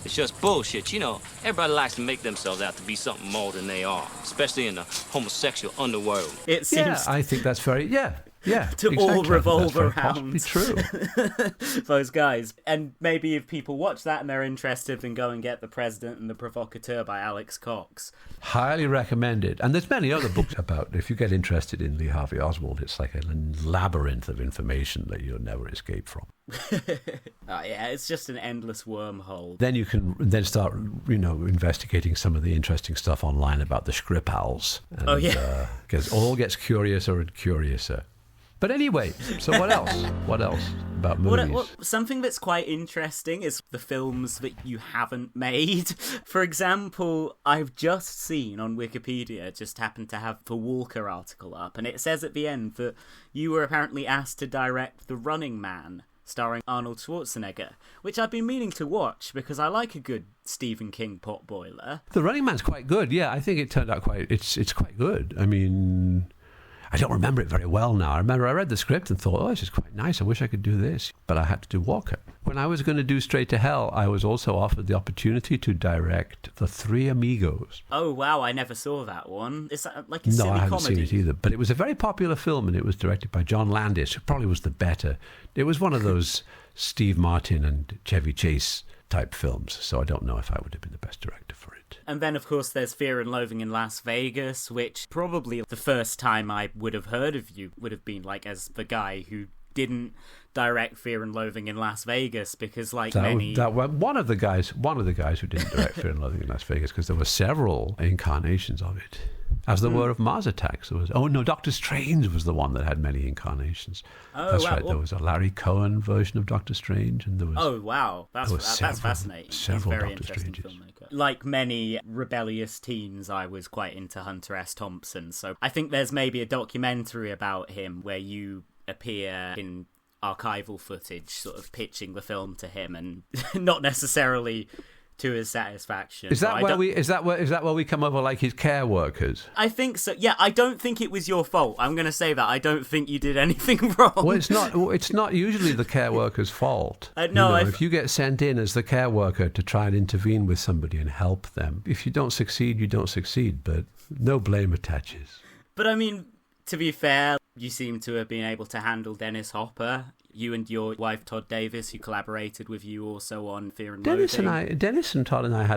It's just bullshit, Everybody likes to make themselves out to be something more than they are, especially in the homosexual underworld. It seems... Yeah, I think that's very... Yeah, to exactly. all revolve around true. those guys. And maybe if people watch that and they're interested, then go and get The President and the Provocateur by Alex Cox. Highly recommended. And there's many other books about, if you get interested in Lee Harvey Oswald, it's like a labyrinth of information that you'll never escape from. Yeah, it's just an endless wormhole. Then you can start, investigating some of the interesting stuff online about the Skripals. And, it all gets curiouser and curiouser. But anyway, so what else? What else about movies? Something that's quite interesting is the films that you haven't made. For example, I've just seen on Wikipedia, just happened to have the Walker article up, and it says at the end that you were apparently asked to direct The Running Man, starring Arnold Schwarzenegger, which I've been meaning to watch because I like a good Stephen King potboiler. The Running Man's quite good, yeah. I think it turned out it's quite good. I mean... I don't remember it very well now. I remember I read the script and thought, this is quite nice. I wish I could do this. But I had to do Walker. When I was going to do Straight to Hell, I was also offered the opportunity to direct The Three Amigos. Oh, wow. I never saw that one. Is that like a silly comedy? No, I haven't seen it either. But it was a very popular film, and it was directed by John Landis, who probably was the better. It was one of those Steve Martin and Chevy Chase type films. So I don't know if I would have been the best director for it. And then, of course, there's Fear and Loathing in Las Vegas, which probably the first time I would have heard of you would have been like as the guy who didn't direct Fear and Loathing in Las Vegas, because one of the guys who didn't direct Fear and Loathing in Las Vegas, because there were several incarnations of it. As there were of Mars Attacks. Doctor Strange was the one that had many incarnations. Oh, that's right. There was a Larry Cohen version of Doctor Strange, and there was... Oh, wow. That's fascinating. Several very Doctor interesting Stranges. Filmmaker. Like many rebellious teens, I was quite into Hunter S. Thompson, so I think there's maybe a documentary about him where you appear in archival footage sort of pitching the film to him, and not necessarily to his satisfaction. Is that where we come over like his care workers? I think so. Yeah, I don't think it was your fault. I'm going to say that. I don't think you did anything wrong. Well, it's not usually the care worker's fault. No, if you get sent in as the care worker to try and intervene with somebody and help them, if you don't succeed, you don't succeed, but no blame attaches. But I mean, to be fair, you seem to have been able to handle Dennis Hopper. You and your wife, Todd Davis, who collaborated with you also on Fear and Loathing. Dennis and Todd and I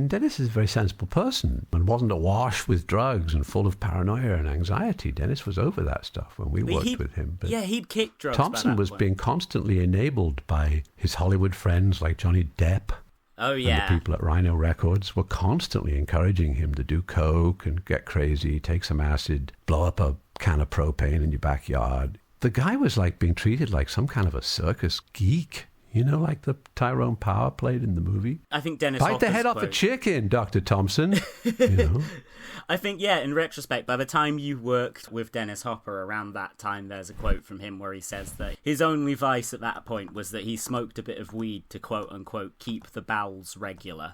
Dennis is a very sensible person and wasn't awash with drugs and full of paranoia and anxiety. Dennis was over that stuff when we worked with him. But he'd kicked drugs. Thompson was being constantly enabled by his Hollywood friends like Johnny Depp. Oh, yeah. And the people at Rhino Records were constantly encouraging him to do coke and get crazy, take some acid, blow up a can of propane in your backyard. The guy was like being treated like some kind of a circus geek, like the Tyrone Power played in the movie. I think Dennis Bite Hopper's the head off a chicken, Dr. Thompson. I think, in retrospect, by the time you worked with Dennis Hopper around that time, there's a quote from him where he says that his only vice at that point was that he smoked a bit of weed to quote-unquote keep the bowels regular.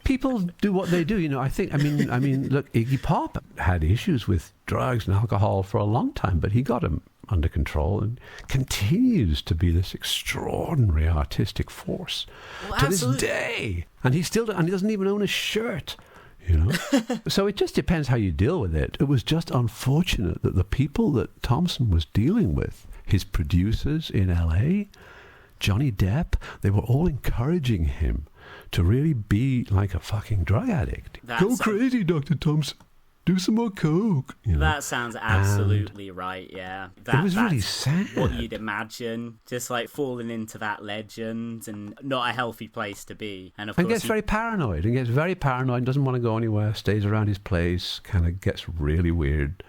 People do what they do, look, Iggy Pop had issues with drugs and alcohol for a long time, but he got them under control and continues to be this extraordinary artistic force to this day. And he doesn't even own a shirt, So it just depends how you deal with it. It was just unfortunate that the people that Thompson was dealing with, his producers in LA, Johnny Depp, they were all encouraging him to really be like a fucking drug addict. Go crazy, Dr. Thompson. Do some more coke. That sounds absolutely right, yeah. It was really sad. What you'd imagine, just like falling into that legend, and not a healthy place to be. And gets very paranoid, and doesn't want to go anywhere, stays around his place, kind of gets really weird.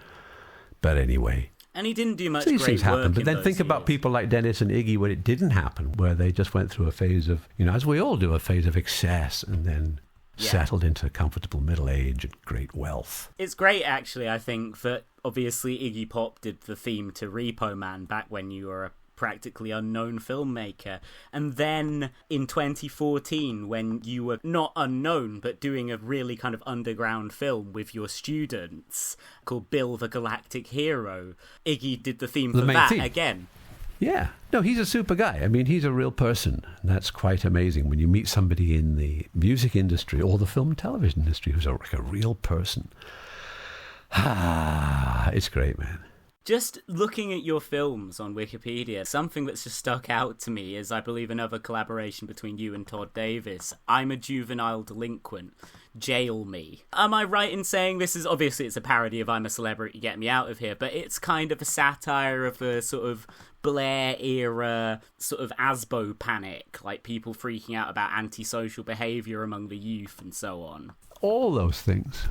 But anyway. And he didn't do much These great things happen, work but then think about people like Dennis and Iggy when it didn't happen, where they just went through a phase of, as we all do, a phase of excess and then settled into comfortable middle age and great wealth. It's great, actually, I think, that obviously Iggy Pop did the theme to Repo Man back when you were a practically unknown filmmaker. And then in 2014, when you were not unknown, but doing a really kind of underground film with your students called Bill the Galactic Hero, Iggy did the theme for that again. Yeah. No, he's a super guy. I mean, he's a real person. That's quite amazing when you meet somebody in the music industry or the film and television industry who's like a real person. It's great, man. Just looking at your films on Wikipedia, something that's just stuck out to me is, I believe, another collaboration between you and Todd Davis. I'm a Juvenile Delinquent. Jail Me. Am I right in saying this is, obviously it's a parody of I'm a Celebrity, Get Me Out of Here, but it's kind of a satire of the sort of Blair era sort of ASBO panic, like people freaking out about antisocial behaviour among the youth and so on. All those things.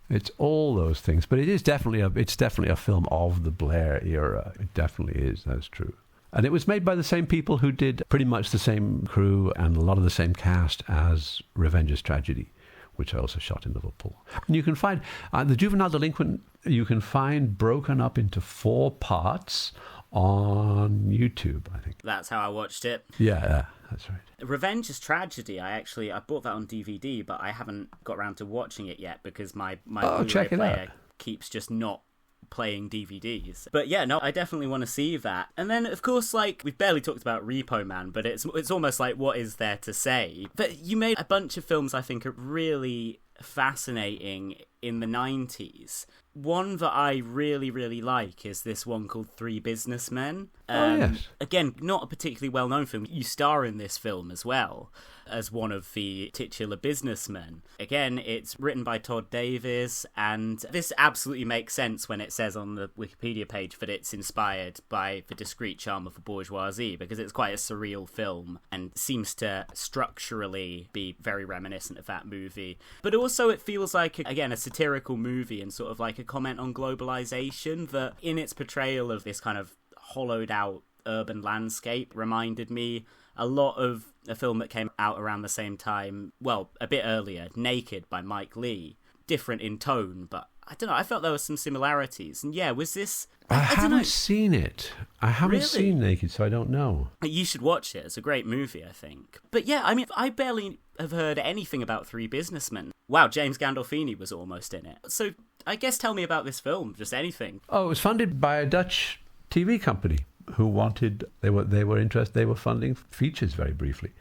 It's all those things, but it's definitely a film of the Blair era. It definitely is. That's true. And it was made by the same people who did pretty much the same crew and a lot of the same cast as Revenge's Tragedy, which I also shot in Liverpool. And you can find The Juvenile Delinquent, you can find broken up into 4 parts on YouTube, I think. That's how I watched it. Yeah, that's right. Revenge's Tragedy, I bought that on DVD, but I haven't got around to watching it yet because my Blu-ray player keeps just not playing DVDs. But yeah, no, I definitely want to see that. And then, of course, like, we've barely talked about Repo Man, but it's almost like, what is there to say? But you made a bunch of films I think are really fascinating in the 90s. One that I really, really like is this one called Three Businessmen. Yes. Again, not a particularly well-known film. You star in this film as well as one of the titular businessmen. Again, it's written by Todd Davis, and this absolutely makes sense when it says on the Wikipedia page that it's inspired by The Discreet Charm of the Bourgeoisie, because it's quite a surreal film and seems to structurally be very reminiscent of that movie. But also it feels like, again, a satirical movie and sort of like a comment on globalization that in its portrayal of this kind of hollowed out urban landscape reminded me a lot of a film that came out around the same time, well, a bit earlier, Naked by Mike Leigh. Different in tone, but I don't know, I felt there were some similarities. And yeah, was this... I don't know. haven't seen it. I haven't seen Naked, so I don't know. You should watch it. It's a great movie, I think. But yeah, I mean, I barely have heard anything about Three Businessmen. Wow, James Gandolfini was almost in it. So I guess tell me about this film, just anything. Oh, it was funded by a Dutch TV company who wanted... They were interested. They were funding features very briefly.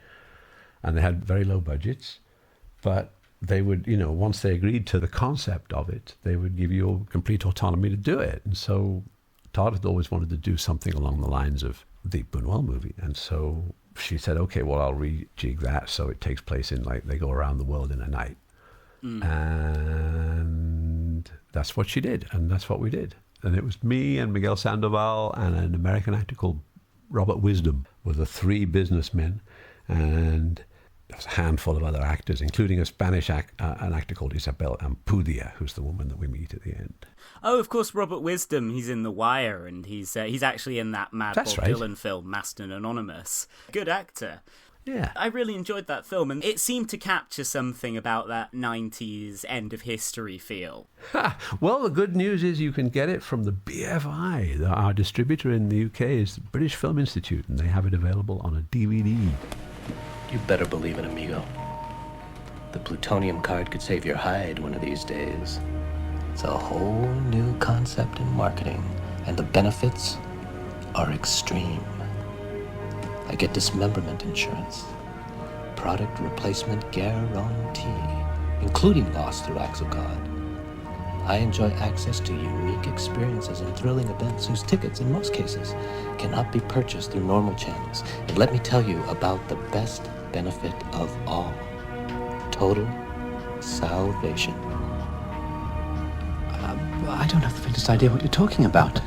And they had very low budgets. But they would, once they agreed to the concept of it, they would give you complete autonomy to do it. And so Todd had always wanted to do something along the lines of the Buñuel movie. And so she said, okay, well, I'll rejig that so it takes place in, they go around the world in a night. And that's what she did. And that's what we did. And it was me and Miguel Sandoval and an American actor called Robert Wisdom were the three businessmen. And there's a handful of other actors, including a Spanish an actor called Isabel Ampudia, who's the woman that we meet at the end. Oh, of course, Robert Wisdom. He's in The Wire, and he's actually in that Mad Bob Dylan film, Masked and Anonymous. Good actor. Yeah. I really enjoyed that film, and it seemed to capture something about that 90s end of history feel. Well, the good news is you can get it from the BFI. Our distributor in the UK is the British Film Institute, and they have it available on a DVD. You better believe it, amigo. The plutonium card could save your hide one of these days. It's a whole new concept in marketing, and the benefits are extreme. I get dismemberment insurance, product replacement guarantee, including loss through acts of God. I enjoy access to unique experiences and thrilling events whose tickets, in most cases, cannot be purchased through normal channels. And let me tell you about the best benefit of all: total salvation. I don't have the faintest idea what you're talking about.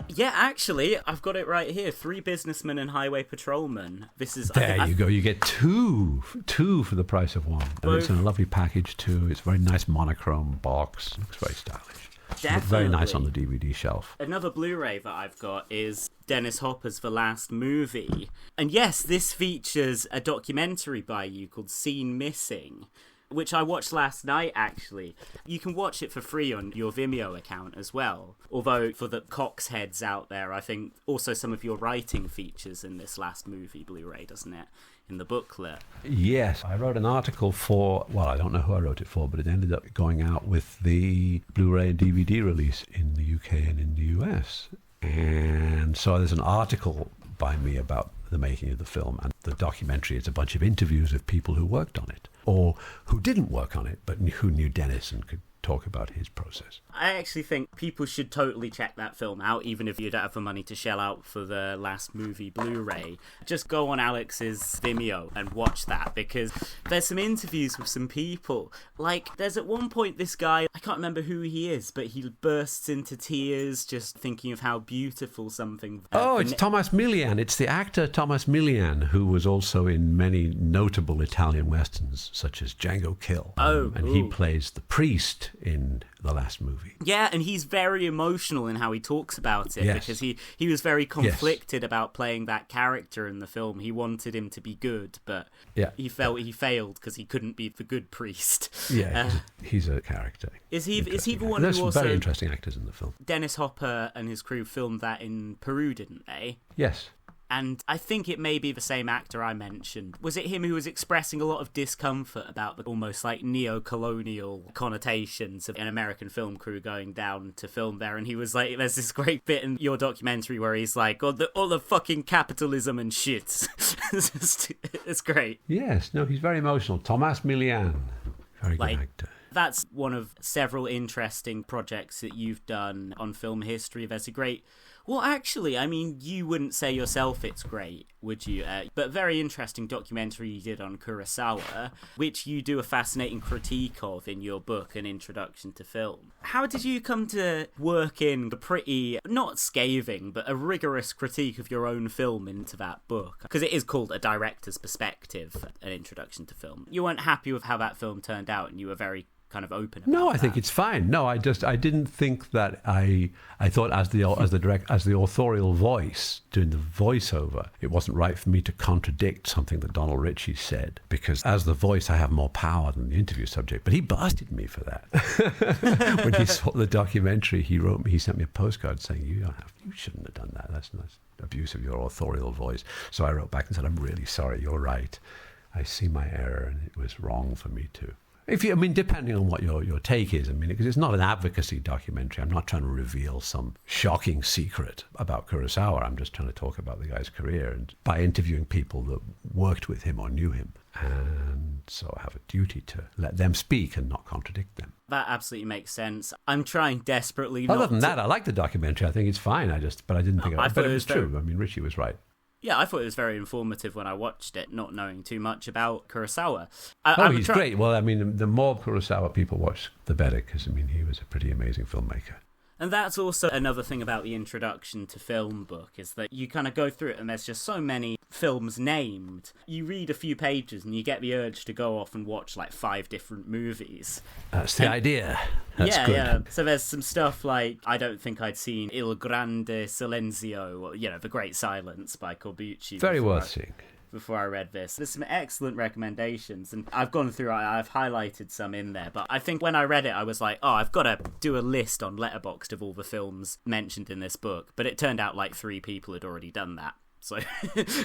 Yeah, actually, I've got it right here. Three Businessmen and Highway Patrolman. This is... There you go. You get two for the price of one. And it's in a lovely package too. It's a very nice monochrome box. Looks very stylish. Definitely. Very nice on the DVD shelf. Another Blu-ray that I've got is Dennis Hopper's The Last Movie. And yes, this features a documentary by you called Scene Missing, which I watched last night, actually. You can watch it for free on your Vimeo account as well. Although, for the cocksheads out there, I think also some of your writing features in this Last Movie Blu-ray, doesn't it? In the booklet. Yes, I wrote an article for, well, I don't know who I wrote it for, but it ended up going out with the Blu-ray and DVD release in the UK and in the US. And so there's an article by me about the making of the film, and the documentary is a bunch of interviews with people who worked on it, or who didn't work on it, but who knew Dennis and could talk about his process. I actually think people should totally check that film out, even if you don't have the money to shell out for the Last Movie Blu-ray. Just go on Alex's Vimeo and watch that, because there's some interviews with some people. Like, there's at one point this guy, I can't remember who he is, but he bursts into tears just thinking of how beautiful something... it's Thomas Milian. It's the actor Thomas Milian, who was also in many notable Italian westerns, such as Django Kill. And he plays the priest in the Last Movie. Yeah, and he's very emotional in how he talks about it, because he was very conflicted about playing that character in the film. He wanted him to be good, but he felt he failed because he couldn't be the good priest. Yeah, he's a character. Is he the one There's who some also... very interesting actors in the film. Dennis Hopper and his crew filmed that in Peru, didn't they? Yes. And I think it may be the same actor I mentioned. Was it him who was expressing a lot of discomfort about the almost like neo-colonial connotations of an American film crew going down to film there? And he was like, there's this great bit in your documentary where he's like, all the fucking capitalism and shit. It's great. Yes, no, he's very emotional. Thomas Milian, very good actor. That's one of several interesting projects that you've done on film history. There's a great... Well, actually, I mean, you wouldn't say yourself it's great, would you? But very interesting documentary you did on Kurosawa, which you do a fascinating critique of in your book, An Introduction to Film. How did you come to work in the pretty, not scathing, but a rigorous critique of your own film into that book? Because it is called A Director's Perspective, An Introduction to Film. You weren't happy with how that film turned out, and you were very kind of open about No, I that. think it's fine. No, I didn't think that I thought as the authorial voice doing the voiceover, it wasn't right for me to contradict something that Donald Ritchie said, because as the voice I have more power than the interview subject. But he blasted me for that. When he saw the documentary, he sent me a postcard saying, you shouldn't have done that. That's abuse of your authorial voice. So I wrote back and said, I'm really sorry, you're right. I see my error, and it was wrong for me to. Depending on what your take is, because it's not an advocacy documentary. I'm not trying to reveal some shocking secret about Kurosawa. I'm just trying to talk about the guy's career, and by interviewing people that worked with him or knew him. And so I have a duty to let them speak and not contradict them. That absolutely makes sense. I'm trying desperately Other than that, I like the documentary. I think it's fine. But I didn't think I thought it was true. Ritchie was right. Yeah, I thought it was very informative when I watched it, not knowing too much about Kurosawa. He's great. Well, the more Kurosawa people watch, the better, because, he was a pretty amazing filmmaker. And that's also another thing about the introduction to film book, is that you kind of go through it and there's just so many films named. You read a few pages and you get the urge to go off and watch like 5 different movies. That's the idea. That's good. Yeah. So there's some stuff like, I don't think I'd seen Il Grande Silenzio, or, The Great Silence by Corbucci. Very worth seeing. Before I read this. There's some excellent recommendations, and I've gone through, I've highlighted some in there, but I think when I read it, I was like, I've got to do a list on Letterboxd of all the films mentioned in this book, but it turned out like 3 people had already done that. So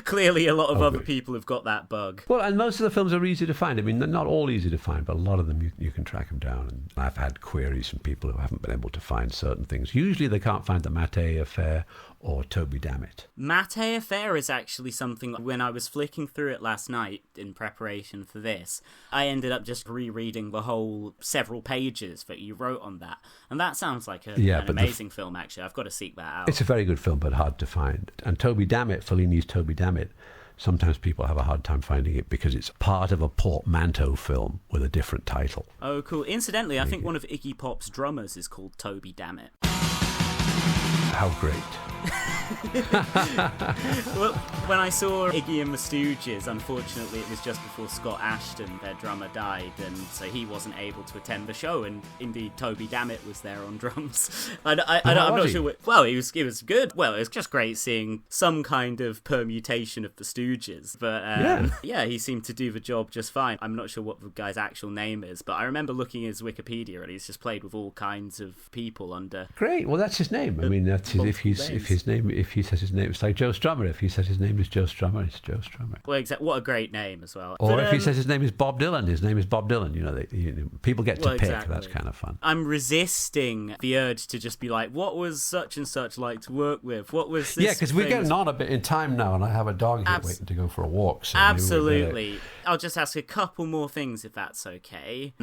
clearly a lot of other people have got that bug. Well, and most of the films are easy to find. They're not all easy to find, but a lot of them you can track them down. And I've had queries from people who haven't been able to find certain things. Usually they can't find the Maté Affair or Toby Dammit. Maté Affair is actually something, when I was flicking through it last night in preparation for this, I ended up just rereading the whole several pages that you wrote on that. And that sounds like an amazing film, actually. I've got to seek that out. It's a very good film, but hard to find. And Toby Dammit, Fellini's Toby Dammit, sometimes people have a hard time finding it because it's part of a portmanteau film with a different title. Oh, cool. Incidentally, I think one of Iggy Pop's drummers is called Toby Dammit. How great. Well, when I saw Iggy and the Stooges, unfortunately it was just before Scott Ashton, their drummer, died, and so he wasn't able to attend the show, and indeed Toby Dammit was there on drums. I'm not sure. Well, he was good. Well, it was just great seeing some kind of permutation of the Stooges, but yeah, he seemed to do the job just fine. I'm not sure what the guy's actual name is, but I remember looking at his Wikipedia, and he's just played with all kinds of people under. Great. Well, that's his name. I mean, that's his, if he says his name, it's like Joe Strummer. If he says his name is Joe Strummer, it's Joe Strummer. Well, what a great name as well. Or if he says his name is Bob Dylan, his name is Bob Dylan. People get to pick. Exactly. That's kind of fun. I'm resisting the urge to just be like, what was such and such like to work with? What was this? Yeah, because we're getting on a bit in time now, and I have a dog here waiting to go for a walk. So absolutely. I'll just ask a couple more things if that's okay.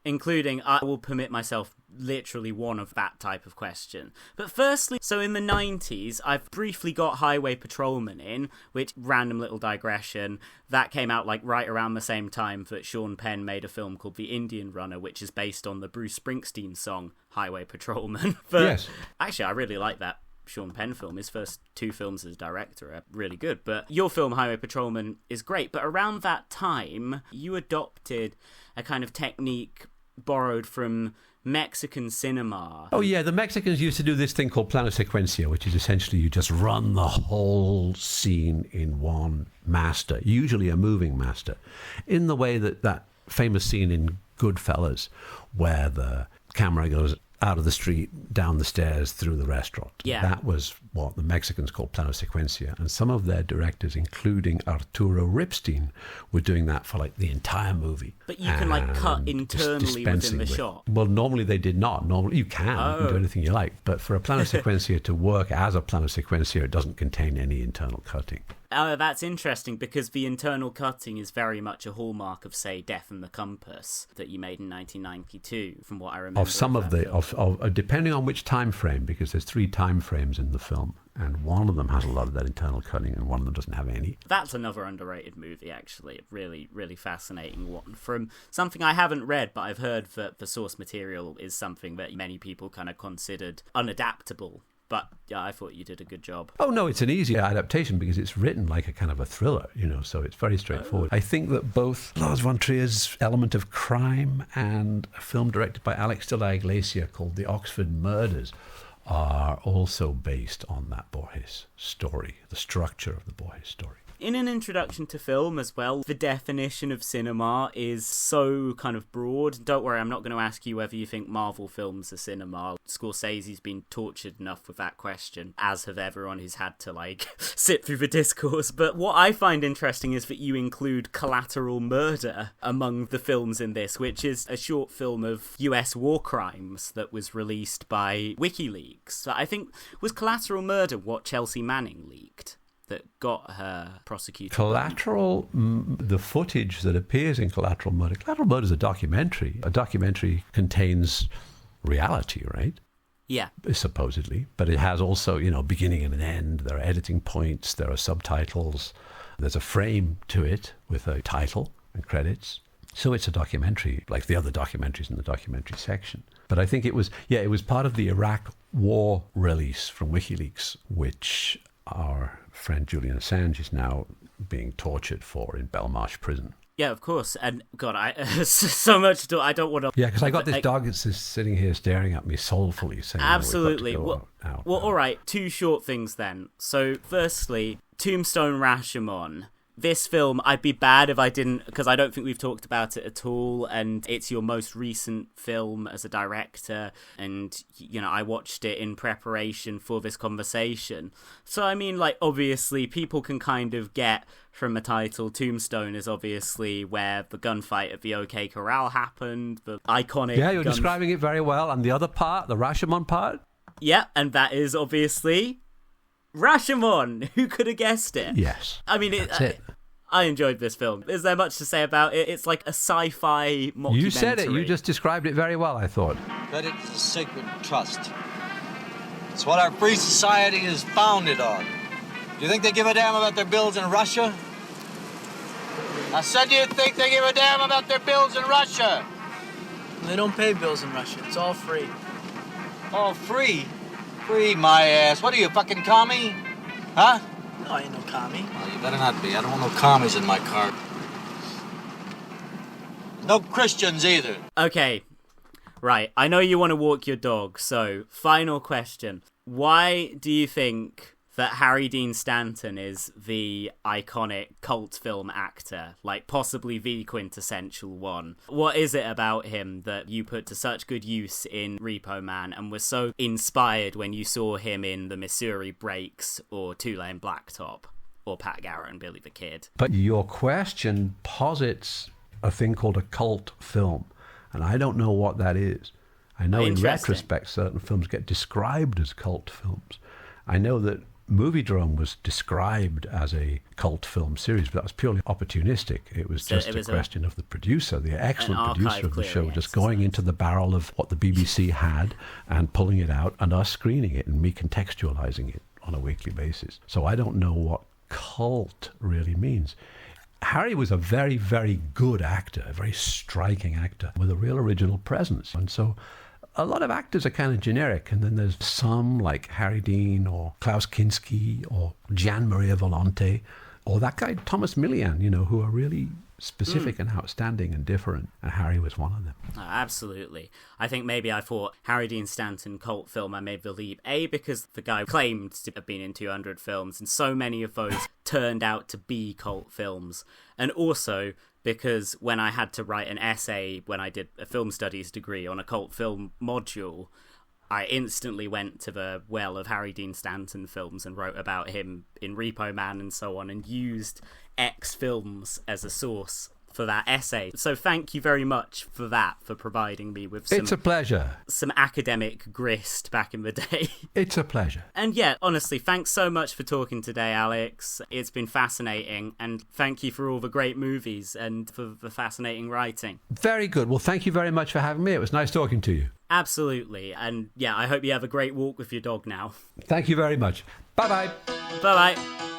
Including, I will permit myself literally one of that type of question. But firstly, so in the 90s, I've briefly got Highway Patrolman in, which, random little digression, that came out like right around the same time that Sean Penn made a film called The Indian Runner, which is based on the Bruce Springsteen song Highway Patrolman. But yes. Actually, I really like that Sean Penn film. His first 2 films as director are really good, but your film Highway Patrolman is great. But around that time, you adopted a kind of technique borrowed from Mexican cinema. Oh yeah, the Mexicans used to do this thing called plano sequencia, which is essentially you just run the whole scene in one master, usually a moving master, in the way that famous scene in Goodfellas where the camera goes out of the street, down the stairs, through the restaurant. Yeah. That was what the Mexicans called plano sequencia. And some of their directors, including Arturo Ripstein, were doing that for like the entire movie. But you can like cut internally within the shot. Well, normally they did not. Normally you can do anything you like. But for a plano sequencia to work as a plano sequencia, it doesn't contain any internal cutting. That's interesting because the internal cutting is very much a hallmark of, say, Death and the Compass that you made in 1992, from what I remember. Of some of depending on which time frame, because there's 3 time frames in the film, and one of them has a lot of that internal cutting, and one of them doesn't have any. That's another underrated movie, actually. Really, really fascinating one. From something I haven't read, but I've heard that the source material is something that many people kind of considered unadaptable But yeah, I thought you did a good job. Oh, no, it's an easy adaptation because it's written like a kind of a thriller, so it's very straightforward. I think that both Lars von Trier's element of crime and a film directed by Alex de la Iglesia called The Oxford Murders are also based on that Borges story, the structure of the Borges story. In an introduction to film as well, the definition of cinema is so kind of broad. Don't worry, I'm not going to ask you whether you think Marvel films are cinema. Scorsese's been tortured enough with that question, as have everyone who's had to, sit through the discourse. But what I find interesting is that you include Collateral Murder among the films in this, which is a short film of US war crimes that was released by WikiLeaks. So I think, was Collateral Murder what Chelsea Manning leaked that got her prosecuted? The footage that appears in Collateral Murder is a documentary. A documentary contains reality, right? Yeah. Supposedly. But it has also, beginning and an end. There are editing points. There are subtitles. There's a frame to it with a title and credits. So it's a documentary, like the other documentaries in the documentary section. But I think it was part of the Iraq War release from WikiLeaks, which our friend Julian Assange is now being tortured for in Belmarsh prison. Yeah, of course. And God, so much I don't want to... Yeah, because I got this dog that's just sitting here staring at me soulfully saying... Absolutely. Well, all right, 2 short things then. So, firstly, Tombstone Rashomon. This film, I'd be bad if I didn't, because I don't think we've talked about it at all, and it's your most recent film as a director, and, I watched it in preparation for this conversation. So, I mean, obviously, people can kind of get from the title, Tombstone is obviously where the gunfight at the OK Corral happened, the iconic... Yeah, you're describing it very well, and the other part, the Rashomon part? Yeah, and that is obviously... Rashomon! Who could have guessed it? Yes. I mean, that's it. I enjoyed this film. Is there much to say about it? It's like a sci-fi mockumentary. You said it. You just described it very well, I thought. Credit is a sacred trust. It's what our free society is founded on. Do you think they give a damn about their bills in Russia? I said, do you think they give a damn about their bills in Russia? They don't pay bills in Russia. It's all free. All free? Free my ass. What are you, fucking commie? Huh? No, I ain't no commie. Well, you better not be. I don't want no commies in my car. No Christians either. Okay. Right. I know you want to walk your dog, so final question. Why do you think that Harry Dean Stanton is the iconic cult film actor, possibly the quintessential one? What is it about him that you put to such good use in Repo Man and was so inspired when you saw him in The Missouri Breaks or Two Lane Blacktop or Pat Garrett and Billy the Kid? But your question posits a thing called a cult film, and I don't know what that is. I know in retrospect certain films get described as cult films. I know that Moviedrome was described as a cult film series, but that was purely opportunistic. It was just a question of the producer, the excellent producer of the show, just going into the barrel of what the BBC had and pulling it out and us screening it and me contextualizing it on a weekly basis. So I don't know what cult really means. Harry was a very, very good actor, a very striking actor with a real original presence. And so a lot of actors are kind of generic, and then there's some like Harry Dean or Klaus Kinski or Gian Maria Volonte or that guy Thomas Millian, who are really specific and outstanding and different, and Harry was one of them. Oh, absolutely. I think maybe I thought Harry Dean Stanton cult film, I made the leap, A, because the guy claimed to have been in 200 films, and so many of those turned out to be cult films, and also because when I had to write an essay when I did a film studies degree on a cult film module, I instantly went to the well of Harry Dean Stanton films and wrote about him in Repo Man and so on, and used X films as a source for that essay. So thank you very much for that, for providing me with It's a pleasure. Some academic grist back in the day. It's a pleasure. And yeah, honestly, thanks so much for talking today, Alex. It's been fascinating, and thank you for all the great movies and for the fascinating writing. Very good. Well, thank you very much for having me. It was nice talking to you. Absolutely. And yeah, I hope you have a great walk with your dog now. Thank you very much. Bye-bye. Bye-bye.